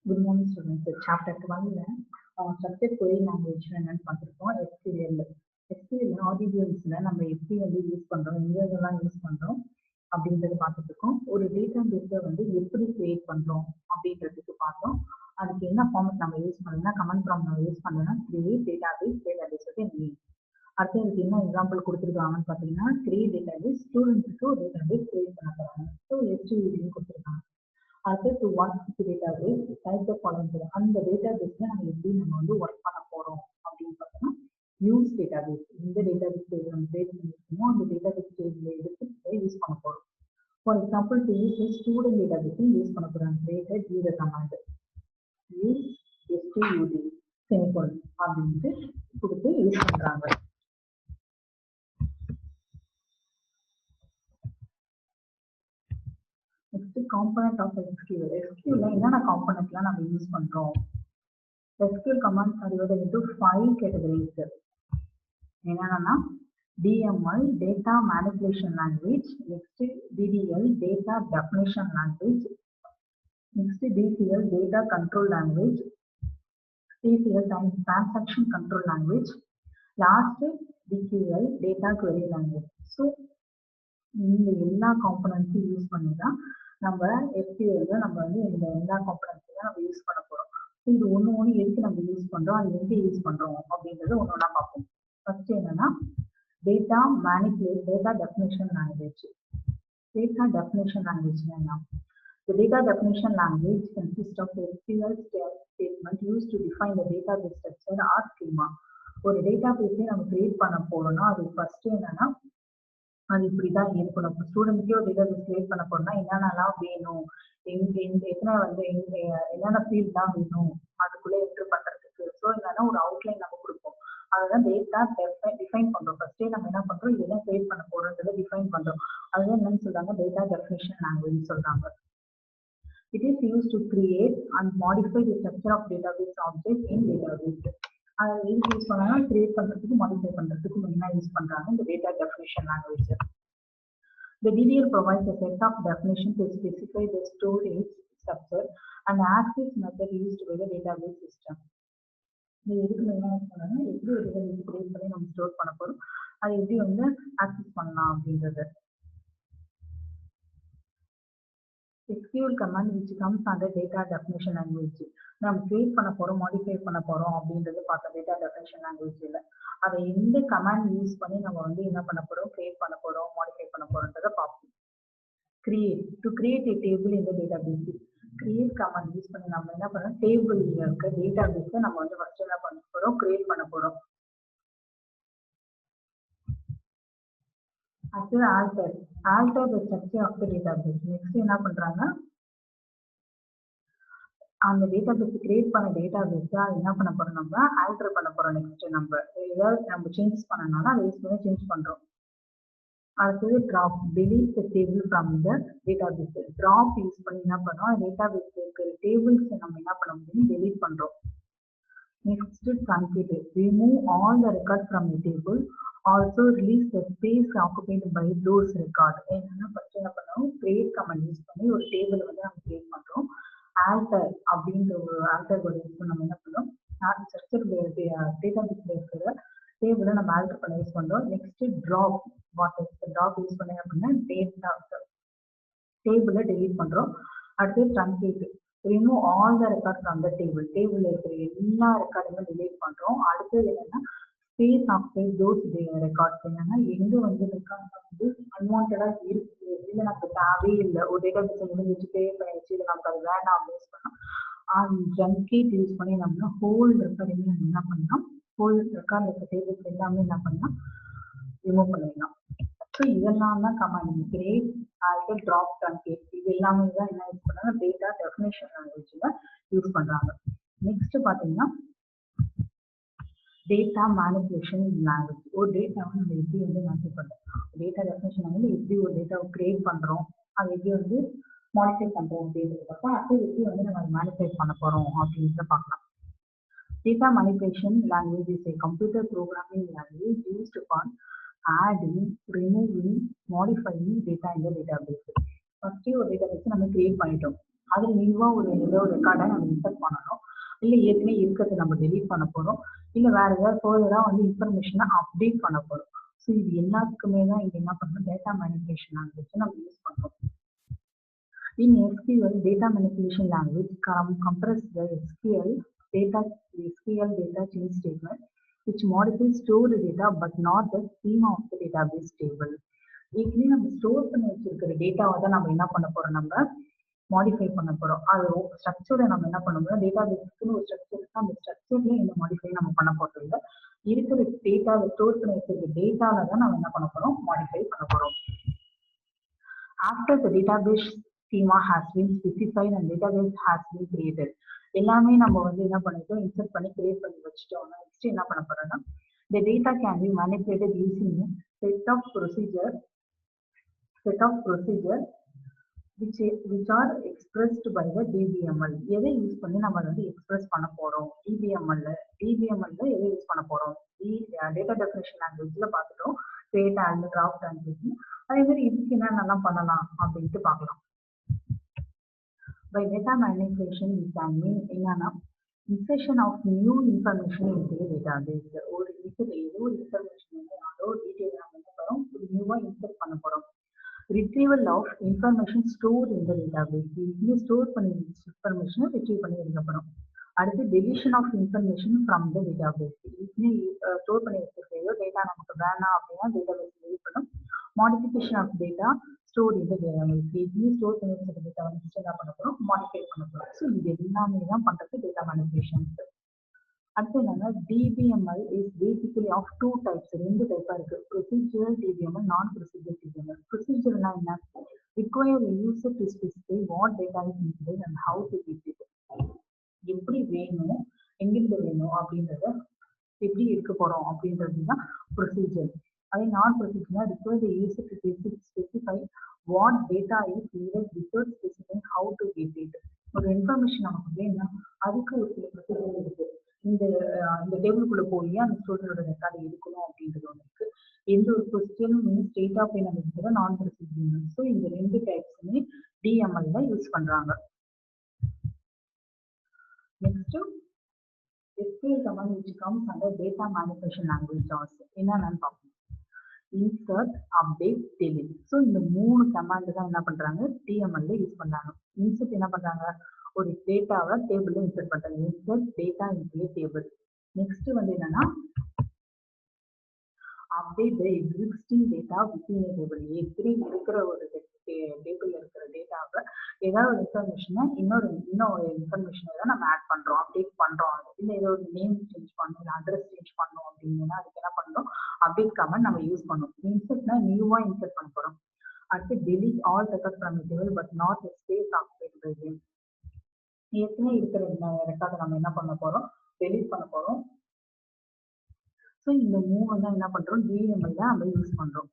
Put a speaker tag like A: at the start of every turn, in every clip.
A: Good morning, students. Chapter 12 structured query language என்னன்னு பார்த்துருக்கோம். SQL. SQL RDBMSல நம்ம எப்படி வந்து யூஸ் பண்றோம், எங்கெல்லாம் யூஸ் பண்றோம் அப்படின்றத பார்த்துட்டு இருக்கோம். ஒரு டேட்டா பேஸை வந்து எப்படி கிரியேட் பண்றோம் அப்படின்றதுக்கு பார்த்தோம். அதுக்கு என்ன ஃபார்மட் நம்ம யூஸ் பண்ணோம்னா கமெண்ட் ப்ராம்ப்ட் நம்ம யூஸ் பண்ணோம்னா கிரியேட் டேட்டாபேஸ் வந்து நேம். அடுத்து அதுக்கு என்ன எக்ஸாம்பிள் கொடுத்துருக்காங்கன்னு பார்த்தீங்கன்னா கிரியேட் டேட்டாபேஸ் ஸ்டூடெண்ட்ஸுக்கு ஒரு டேட்டாபேஸ் கிரியேட் பண்ண போறாங்க. ஸோ SQL கொடுத்துருக்காங்க. அடுத்து to work with database type the following. அந்த டேட்டாபேஸ்ல நம்ம வந்து ஒர்க் பண்ண போறோம் அப்படின்னு பார்த்தோம்னா யூஸ் டேட்டாபேஸ். இந்த டேட்டாபேஸ் நம்ம கிரியேட் பண்ணிருக்கோமோ அந்த டேட்டாபேஸ் டேபிள் எடுத்து யூஸ் பண்ண போறோம். For example to use student database use பண்ண போறாங்க. Created user command use STUD semicolon அப்படின்ட்டு கொடுத்து யூஸ் பண்றாங்க. Next component of SQL. SQL என்னென்ன காம்பனன்ட்லாம் நம்ம யூஸ் பண்றோம்? SQL commands are divided into 5 categories. என்னன்னா DML data manipulation language, next DDL data definition language, next DCL data control language, TCL transaction control language, last DQL data query language. So இந்த எல்லா காம்பனன்ட்ஸும் use பண்ணி தான் நம்ம SQL நம்ம வந்து இந்த எல்லா காம்பனன்ட்ஸையும் நம்ம யூஸ் பண்ண போறோம். இது ஒன்று எதுக்கு நம்ம யூஸ் பண்றோம், அது எங்கே யூஸ் பண்றோம் அப்படின்றது ஒன்னொன்னா பார்ப்போம். ஃபர்ஸ்ட் என்னன்னா data definition language. Data definition language என்ன? The data definition language consists of SQL statement used to define the database structure or schema. ஒரு டேட்டாபேஸை நம்ம கிரியேட் பண்ண போறோம்னா அது ஃபர்ஸ்ட் என்னன்னா அது இப்படிதான் இருக்கணும். ஸ்டூடெண்ட்க்கே ஒரு டேட்டாபேஸ் கிரியேட் பண்ண போறோம்னா என்னென்னலாம் வேணும், எத்தனை வந்து என்னென்ன ஃபீல்ட் தான் வேணும் அதுக்குள்ளே என்ட்ரு பண்றதுக்கு. ஸோ என்னன்னா ஒரு அவுட்லைன் நம்ம கொடுப்போம். அதுதான் டேட்டா டிஃபைன் பண்றோம். ஃபர்ஸ்டே நம்ம என்ன பண்றோம், இதெல்லாம் கிரியேட் பண்ண போறோம்ன்றதை டிஃபைன் பண்றோம். அதுதான் என்னன்னு சொல்றாங்க, டேட்டா டெஃபினிஷன் லாங்குவேஜ் சொல்றாங்க. It is used to create and modify the structure of database objects in database. அதை எதுக்கு யூஸ் பண்ணாங்கன்னா கிரியேட் பண்றதுக்கு மாடிஃபை பண்றதுக்கு மெயினா யூஸ் பண்றாங்க இந்த data definition language. The DDL provides a set of definition to specify the storage structure and access method used by the database system. இது எதுக்கு மெயினா யூஸ் பண்ணாங்கன்னா எப்படி ஒரு டேட்டாபேஸ் கிரியேட் பண்ணி நம்ம ஸ்டோர் பண்ண போறோம், அதை எப்படி வந்து ஆக்சஸ் பண்ணலாம் அப்படின்றது. SQL command which comes under data definition language. நம்ம கிரியேட் பண்ண போறோம், மாடிஃபை பண்ண போறோம் அப்படின்றது பார்த்தோம் டேட்டா டெஃபினிஷன் லாங்குவேஜ்ல. அதை எந்த கமாண்ட் யூஸ் பண்ணி நம்ம வந்து என்ன பண்ண போறோம், கிரியேட் பண்ண போறோம், மாடிஃபை பண்ண போறோம்ன்றதை பார்ப்போம். Create a table in the database. Create command use பண்ணி நம்ம என்ன பண்ணோம், டேபிள்ல இருக்க டேட்டாபேஸை நம்ம வந்து ஃபர்ஸ்ட் என்ன பண்ண போறோம், கிரியேட் பண்ண போறோம். அடுத்தது alter the structure of the database. Next என்ன பண்றாங்க, அந்த டேட்டாபேஸ் கிரியேட் பண்ண டேட்டாபேஸா என்ன பண்ண போறோம், நம்ம ஆல்டர் பண்ண போறோம். நெக்ஸ்ட் நம்ம ஏதாவது நம்ம சேஞ்ச் பண்ணனால அதை யூஸ் பண்ணி சேஞ்ச் பண்றோம். அடுத்தது drop, delete the table from the database. Drop use பண்ணி என்ன பண்ணோம், டேட்டாபேஸ்ல இருக்கிற டேபிள்ஸ் நம்ம என்ன பண்ண முடியும், delete பண்றோம். Next truncate, remove all the records from the table. Also release the space occupied by those records. என்னன்னா ஃபர்ஸ்ட் என்ன பண்ணோம், கிரியேட் கமாண்ட் யூஸ் பண்ணி ஒரு டேபிள் வந்து நம்ம கிரியேட் பண்றோம். ஆல்டர் அப்படின்ற ஒரு ஆல்டர் வேர்ட் யூஸ் பண்ணி நம்ம என்ன பண்ணோம், ஸ்ட்ரக்சர் டேட்டாபேஸ்ல இருக்கிற டேபிளை நம்ம ஆல்டர் பண்ண யூஸ் பண்றோம். நெக்ஸ்ட் டிராப், டிராப் யூஸ் பண்ணி அப்படின்னா டேட்டா டேபிளை டெலீட் பண்றோம். அடுத்து truncate, remove all the records from the table. டேபிள்ல இருக்கிற எல்லா ரெக்கார்டுமே டெலீட் பண்றோம். அடுத்தது என்னன்னா ஸ்பேஸ் ஆஃப்சைட் தோஸ் ரெக்கார்ட்ஸ். என்னன்னா எங்க வந்து ரெக்கார்ட்ஸ் வந்து அன்வான்டா இருக்கு, இல்லை நமக்கு தேவையே இல்லை, ஒரு டேட்டாபேஸ் முடிஞ்சிச்சு கிரியேட் பண்ணிடுச்சு, இல்லை நமக்கு அது வேண்டாம் அப்படின்னு யூஸ் பண்ணோம். truncate யூஸ் பண்ணி நம்ம ஹோல் ரெக்கார்டுமே நம்ம என்ன பண்ணலாம், ஹோல் ரெக்கார்ட்ல இருக்க டேபிள்ஸ் எல்லாமே என்ன பண்ணலாம், ரிமூவ் பண்ணிடலாம். ஸோ இதெல்லாம் தான் command create, alter, drop, truncate. இது எல்லாமே தான் என்ன யூஸ் பண்ணாங்க, டேட்டா டெஃபினிஷன் லாங்குவேஜ்ல யூஸ் பண்றாங்க. நெக்ஸ்ட் பாத்தீங்கன்னா டேட்டா மேனிபுலேஷன் லாங்குவேஜ். ஒரு டேட்டாவை நம்ம எப்படி வந்து மேனிபுலேட் பண்றோம், டேட்டா டெஃபினிஷன் வந்து எப்படி ஒரு டேட்டாவை கிரியேட் பண்றோம், அதை எப்படி வந்து மாடிஃபை பண்றோம் அப்படின்றத பார்ப்போம். அடுத்து எப்படி வந்து நம்ம மேனிபுலேட் பண்ண போறோம் அப்படின்றத பார்க்கலாம். Data manipulation language is a computer programming language used for adding, removing, modifying data in the database. First ஒரு டேட்டாபேஸ் நம்ம கிரியேட் பண்ணிட்டோம். அதில் நியூவாக ஏதோ ஒரு ரெக்கார்டை நம்ம இன்சர்ட் பண்ணணும். இல்லை ஏற்கனவே இருக்கிறது நம்ம டெலீட் பண்ண போகிறோம். இல்லை வேற ஏதாவது ஃபர்தராக இன்ஃபர்மேஷனை அப்டேட் பண்ண போகிறோம். ஸோ இது எல்லாத்துக்குமே தான் இங்கே என்ன பண்ணுறோம், டேட்டா மேனிபுலேஷன் லாங்குவேஜ் நம்ம யூஸ் பண்ணுறோம். In SQL, data manipulation language compresses the SQL data change statement, which modifies stored data but not the schema of the database table. ஏற்கனவே நம்ம ஸ்டோர் பண்ணி வச்சிருக்கிற டேட்டாவை தான் நம்ம என்ன பண்ண போறோம், நம்ம மாடிஃபை பண்ண போறோம். அது ஸ்ட்ரக்சரை நம்ம என்ன பண்ண போறோம், டேட்டா பேஸ்க்குன்னு ஒரு ஸ்ட்ரக்சர் இருக்கு, அந்த ஸ்ட்ரக்சர்ல இந்த மாடிஃபை நம்ம பண்ண போறது இல்லை. இருக்கிற டேட்டாவை ஸ்டோர் பண்ணி வச்சிருக்க டேட்டால தான் நம்ம என்ன பண்ண போறோம், மாடிஃபை பண்ண போறோம். After the database schema has been specified and database has been created, எல்லாமே நம்ம என்ன பண்ணிட்டோம், இன்சர்ட் பண்ணி கிரியேட் பண்ணி வச்சுட்டோம். நெக்ஸ்ட் என்ன பண்ண போறோம்னா, the data can be manipulated using a set of procedure which are expressed by the DBML. எதை யூஸ் பண்ணி நம்ம எக்ஸ்பிரஸ் பண்ண போறோம், DBML எதை யூஸ் பண்ண போறோம், டேட்டா டெஃபினிஷன் லாங்குவேஜ்ல பார்த்துட்டோம், கிரியேட் அண்ட் கிராஃப்ட் லாங்குவேஜ். அதே மாதிரி இதுக்கு என்னென்னலாம் பண்ணலாம் அப்படின்ட்டு பார்க்கலாம். By data manipulation we can mean என்னன்னா, insertion of new information into the database. ஒரு இன்ஃபர்மேஷன் அதோ டீடைல் நம்ம என்ன பண்ணோம், ஒரு நியூவா இன்சர்ட் பண்ண போறோம். Retrieval of information stored in the database. இது ஸ்டோர் பண்ணி இன்ஃபர்மேஷனை ரிட்ரீவ் பண்ணி எடுக்கப்படும். அடுத்து deletion of information from the database. இது ஸ்டோர் பண்ணி வச்சிருக்க டேட்டா நமக்கு வேணாம் அப்படின்னா டேட்டாபேஸ் யூஸ் பண்ணும். Modification of data stored in the database. இது ஸ்டோர் பண்ணி வச்சிருக்க டேட்டா என்ன பண்ண போறோம், மாடிஃபை பண்ண போறோம். ஸோ இது எல்லாமே தான் பண்றது டேட்டா மேனிபுலேஷன். அடுத்து என்னன்னா, DBML is basically of two types. ரெண்டு டைப்பா இருக்கு, procedural DBML, non procedural DBML. Procedural என்ன, require a user to specify what data is needed and how to get it. எப்படி வேணும், எங்கிருந்து வேணும் அப்படின்றத எப்படி இருக்க போறோம் அப்படின்றது தான் ப்ரொசீஜர். அதே நான் ப்ரொசீஜர்னா, require the user to specify what data is needed without specifying how to get it. ஒரு இன்ஃபர்மேஷன் நமக்கு வேணும்னா அதுக்கு ஒரு சில ப்ரொசீஜர் இருக்கு. இந்த டேபிளுக்குள்ள போய் அந்த ஸ்டூடெண்டோட ரெக்கார்டு எடுக்கணும் அப்படின்றது ஒன்று இருக்கு. எந்த ஒரு ப்ரொசீஜரும் ஸ்டேட் ஆஃப் நம்ம இருக்கிற நான் ப்ரொசீஜர். ஸோ இந்த ரெண்டு டைப்ஸுமே DML யூஸ் பண்றாங்க. Next SQL command which comes under data manipulation language also. என்னன்னு பார்ப்போம். Insert, update, delete. ஸோ இந்த மூணு கமாண்ட் தான் என்ன பண்றாங்க, DML யூஸ் பண்றாங்க. இன்சர்ட் என்ன பண்றாங்க, ஒரு டேட்டாவை டேபிள்ல இன்சர்ட் பண்றாங்க. Insert data into table. Next என்னன்னா, update the existing data within a table. ஏற்கனவே இருக்கிற ஒரு டேபிள்ல இருக்கிற டேட்டாவை ஏதாவது ஒரு இன்ஃபர்மேஷனை இன்னொரு இன்ஃபர்மேஷனை தான் நம்ம ஆட் பண்றோம், அப்டேட் பண்றோம். இல்லை ஏதோ ஒரு நேம் சேஞ்ச் பண்ணணும், இல்லை அட்ரஸ் சேஞ்ச் பண்ணணும் அப்படின்னா அதுக்கு என்ன பண்றோம், அப்டேட் கமெண்ட் நம்ம யூஸ் பண்ணுவோம். இன்சர்ட்னா நியூவா இன்சர்ட் பண்ண போறோம். அடுத்து delete all records from a table but not the space occupied by them. ஏற்கனவே இருக்கிற ரெக்கார்டை நம்ம என்ன பண்ண போறோம், டெலீட் பண்ண போறோம். ஸோ இந்த மூணு தான் என்ன பண்றோம், DML தான் நம்ம யூஸ் பண்றோம்.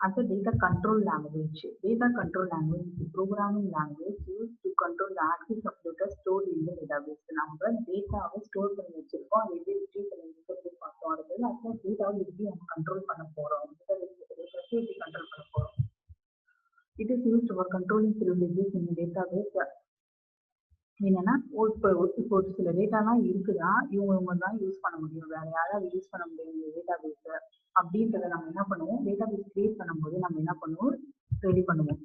A: அடுத்து data control language. Data control language is a programming language used to control the access of data stored in the database. நம்ம டேட்டாவை ஸ்டோர் பண்ணி வச்சிருக்கோம், அதை எப்படி ரிட்ரீவ் பண்ணி எடுத்து பார்த்தோம். அடுத்தது அந்த டேட்டாவை எப்படி நம்ம கண்ட்ரோல் பண்ண போறோம், எப்படி கண்ட்ரோல் பண்ண போறோம். It is used for controlling privileges in the database. என்னன்னா, இப்போ ஒரு சில டேட்டாலாம் இருக்குதா, இவங்க தான் யூஸ் பண்ண முடியும், வேற யாராவது யூஸ் பண்ண முடியும் இந்த டேட்டாபேஸை அப்படின்றத நம்ம என்ன பண்ணுவோம், டேட்டாபேஸ் கிரியேட் பண்ணும்போது நம்ம என்ன பண்ணுவோம், ரெடி பண்ணுவோம்.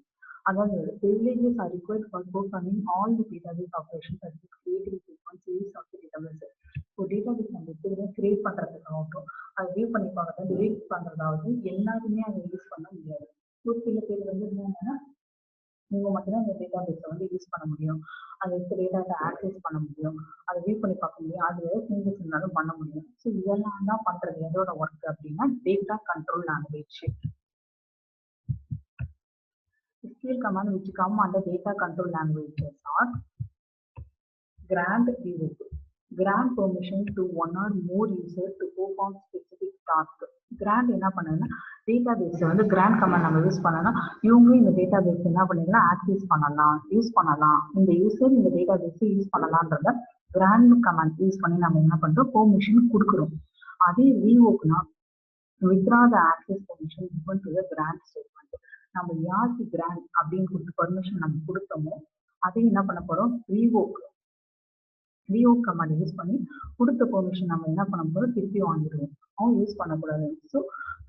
A: அதாவது privileges are required for performing all the database operations such as creating sequence, use of the database. இப்போ டேட்டாபேஸ் நம்ம எப்படி கிரியேட் பண்றதுக்காகட்டும், அதை வியூ பண்ணி பார்க்கறது, டிலீட் பண்றதாவது எல்லாருமே அதை யூஸ் பண்ண முடியாது. ஒரு சில பேர் என்னன்னா, நீங்க மட்டும்தான் இந்த டேட்டாபேஸை யூஸ் பண்ண முடியும், அதை டேட்டாவை ஆக்சஸ் பண்ண முடியும், அதை வியூ பண்ணி பார்க்க முடியும், அது சேஞ்சஸ் இருந்தாலும் பண்ண முடியும். ஸோ இதெல்லாம் தான் பண்றது எதோட ஒர்க் அப்படின்னா data control language. SQL command which come under data control languages are grant views, grant permission to one or more users to perform specific task. grant என்ன பண்ணுன்னா, டேட்டாபேஸ் கிராண்ட் கமாண்ட் நம்ம use பண்ணோம்னா இவங்க இந்த database என்ன பண்ணிடலாம், access பண்ணலாம், use பண்ணலாம், இந்த யூசர் இந்த டேட்டாபேஸ் யூஸ் பண்ணலாம்ன்றத கிராண்ட் கமாண்ட் யூஸ் பண்ணி நம்ம என்ன பண்றோம், பெர்மிஷன் கொடுக்குறோம். அதே ரீவோக்னா withdraw the access permission given to the grant statement. நம்ம யாருக்கு கிராண்ட் அப்படின்னு கொடுத்து பர்மிஷன் நம்ம கொடுத்தோமோ அதையும் என்ன பண்ண போறோம், ரீவோக் கமாண்ட் யூஸ் பண்ணி கொடுத்த பெர்மிஷன் நம்ம என்ன பண்ண போறோம், திருப்பி வாங்கிடுவோம். அவன் யூஸ் பண்ணக்கூடாது. ஸோ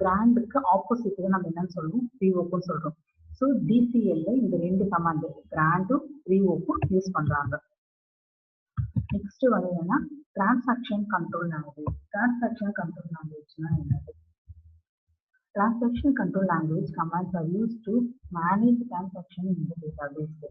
A: கிராண்டுக்கு ஆப்போசிட் நம்ம என்னன்னு சொல்றோம், ரீவோக்னு சொல்றோம். ஸோ டிசிஎல்ல இந்த ரெண்டு கமாண்ட் கிராண்டும் ரீவோக்கும் யூஸ் பண்றாங்க. நெக்ஸ்ட் வந்து என்னன்னா transaction control language. Transaction control லாங்குவேஜ்னா என்னது? Transaction control language commands are used to manage transaction in the database.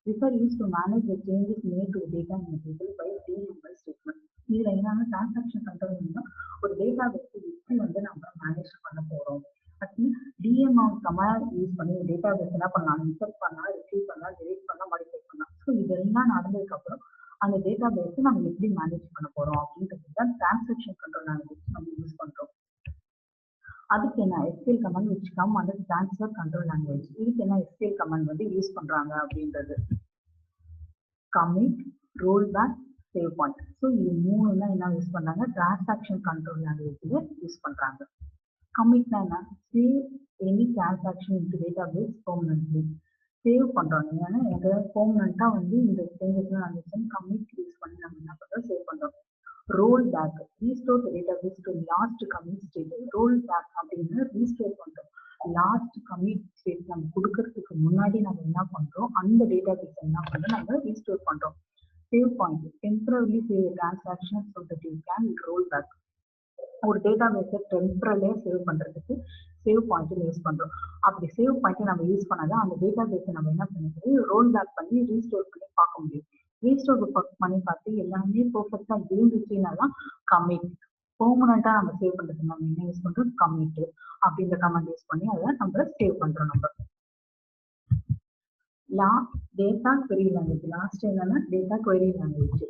A: These are used to manage the changes made to the data in the table by DML statement. இதுல என்னன்னா transaction control ஒரு data base எப்படி வந்து நம்ம manage பண்ண போறோம். அப்படி DML command use பண்ணி டேட்டா பேஸ் என்ன பண்ணலாம், இன்சர்ட் பண்ணலாம், ரிட்ரீவ் பண்ணலாம், டெலிட் பண்ணலாம், மாடிஃபை பண்ணலாம். ஸோ இதெல்லாம் நடந்ததுக்கு அப்புறம் அந்த டேட்டா பேஸ் நம்ம எப்படி மேனேஜ் பண்ண போறோம் அப்படின்றது தான் டிரான்சாக்ஷன் கண்ட்ரோல் லாங்குவேஜ் நம்ம யூஸ் பண்றோம். அதுக்கு என்ன SQL command which come under transfer control language. இதுக்கு என்ன SQL கமாண்ட் வந்து யூஸ் பண்றாங்க அப்படின்றது commit, rollback, save point. So இது மூணு தான் என்ன யூஸ் பண்றாங்க, டிரான்சாக்ஷன் கண்ட்ரோல் லாங்குவேஜ்ல யூஸ் பண்றாங்க. கமிட்னா என்ன, save any transaction into database permanently. Save பண்றோம், ஏன்னா எங்க பெர்மனண்டா வந்து இந்த சேஞ்சஸ்லாம் நடந்துச்சுன்னு கமிட் யூஸ் பண்ணி நம்ம என்ன பண்றோம், சேவ் பண்றோம். Roll back, restore the database to last commit state. Roll back அப்படின்னா ரீஸ்டோர் பண்றோம். லாஸ்ட் கமிட் ஸ்டேட் நம்ம கொடுக்கறதுக்கு முன்னாடி நம்ம என்ன பண்றோம், அந்த டேட்டாபேஸ் என்ன பண்றோம், நம்ம ரீஸ்டோர் பண்றோம். Save point, temporarily save transaction so that you can roll back. ஒரு டேட்டாபேஸை டெம்பரரியா சேவ் பண்றதுக்கு சேவ் பாயிண்ட் யூஸ் பண்றோம். அப்படி சேவ் பாயிண்ட் நம்ம யூஸ் பண்ணாதான் அந்த டேட்டாபேஸை நம்ம என்ன பண்ணிக்கிறோம், ரோல் பேக் பண்ணி ரீஸ்டோர் பண்ணி பார்க்க முடியும். ரீஸ்டோர் பண்ணி பார்த்து எல்லாமே பெர்ஃபெக்டா இருந்துச்சுன்னா தான் கமிட். பெர்மனண்டா நம்ம சேவ் பண்றது நம்ம என்ன யூஸ் பண்றோம், கமிட் அப்படின்ற கமாண்ட் யூஸ் பண்ணி அதை நம்ம சேவ் பண்றோம். நம்ம டேட்டா query language. லாஸ்ட் என்னன்னா data query language.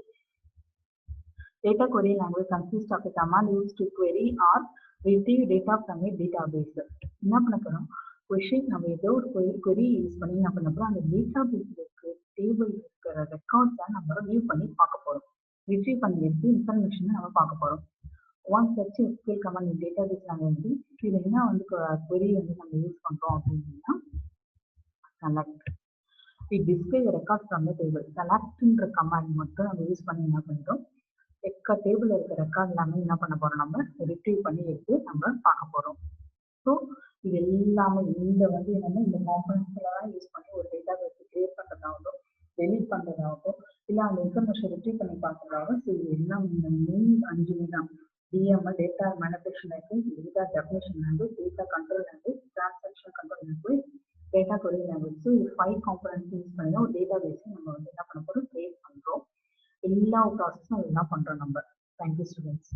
A: Data query language consists of a command used to query or retrieve data from a database. என்ன பண்ண போறோம், கொஸ்டின் நம்ம ஏதோ ஒரு query யூஸ் பண்ணி என்ன பண்ண போறோம், அந்த டேட்டாபேஸ் டேபிள் இருக்கிற ரெக்கார்ட்ஸை நம்ம வியூ பண்ணி பார்க்க போறோம். ரிட்ரீவ் பண்ணி எடுத்து இன்ஃபர்மேஷனை நம்ம பார்க்க போறோம். ஒன் சர்ச் SQL கமாண்ட் இந்த டேட்டாபேஸ் நாங்கள் வந்து இது என்ன வந்து query வந்து நம்ம யூஸ் பண்றோம் அப்படின்னா select. We display the record from the table. செலக்ட்ன்ற கமாண்ட் மட்டும் நம்ம யூஸ் பண்ணி என்ன பண்றோம், டேபிள் இருக்க ரெக்கார்ட் எல்லாமே என்ன பண்ண போறோம், நம்ம ரிட்ரீவ் பண்ணி எடுத்து நம்ம பார்க்க போறோம். ஸோ இது எல்லாமே இந்த வந்து என்னன்னா இந்த காம்பனன்ட்ஸ் எல்லாம் யூஸ் பண்ணி ஒரு டேட்டா பேஸ் கிரியேட் பண்றதாகட்டும், டெலிட் பண்றதாகட்டும், இல்ல அந்த இன்ஃபர்மேஷன் ரிட்ரீவ் பண்ணி பார்க்கறதாகட்டும். ஸோ இது எல்லாம் இந்த மெயின் 5 தான். DML, data manipulation language, data definition language, data control language, transaction control language, data query language. So இது 5 காம்பனன்ட்ஸ் யூஸ் பண்ணி ஒரு டேட்டா பேஸை நம்ம வந்து என்ன பண்ண போறோம், கிரியேட் பண்றோம். எல்லா ப்ராசஸும் என்ன பண்றோம் நம்ம. Thank you students.